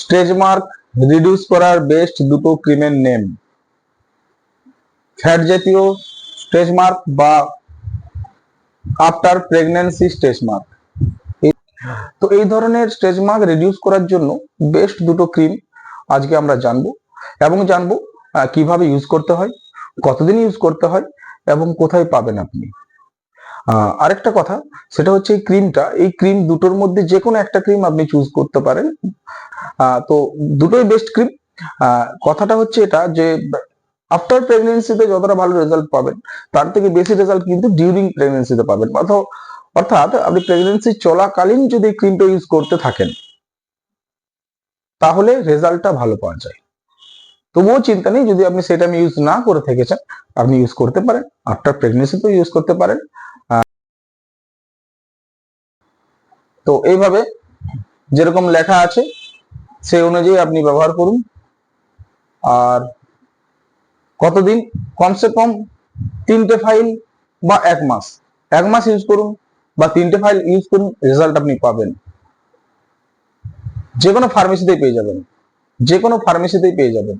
Stretch mark reduce করার best দুটো ক্রিমের নেম। ফ্যাট জাতীয় স্ট্রেচ মার্ক বা আফটার প্রেগন্যান্সি স্ট্রেচ মার্ক। তো এই ধরনের স্ট্রেচ মার্ক রিডিউস করার জন্য বেস্ট দুটো ক্রিম আজকে আমরা জানবো, এবং জানবো কিভাবে ইউজ করতে হয়, কতদিন ইউজ করতে হয়, এবং কোথায় পাবেন আপনি। আরেকটা কথা, সেটা হচ্ছে এই ক্রিম দুটোর মধ্যে যে কোনো একটা ক্রিম আপনি চুজ করতে পারেন। তো দুটোই বেস্ট ক্রিম। কথাটা হচ্ছে এটা যে আফটার প্রেগনেন্সিতে যতটা ভালো রেজাল্ট পাবেন, তার থেকে বেশি রেজাল্ট কিন্তু ডিউরিং প্রেগনেন্সিতে পাবেন। অর্থাৎ আপনি প্রেগনেন্সি চলাকালীন যদি ক্রিমটা ইউজ করতে থাকেন, তাহলে রেজাল্টটা ভালো পাওয়া যায়। তবুও চিন্তা নেই, যদি আপনি সেটা ইউজ না করে থেকেছেন, আপনি ইউজ করতে পারেন, আফটার প্রেগনেন্সিতেও ইউজ করতে পারেন। তো এইভাবে যেরকম লেখা আছে সেই অনুযায়ী আপনি ব্যবহার করুন। আর কতদিন? কমসে কম 3টে ফাইল বা 1 মাস, 1 মাস ইউজ করুন বা 3টে ফাইল ইউজ করুন, রেজাল্ট আপনি পাবেন। যে কোনো ফার্মেসিতেই পেয়ে যাবেন, যে কোনো ফার্মেসিতেই পেয়ে যাবেন।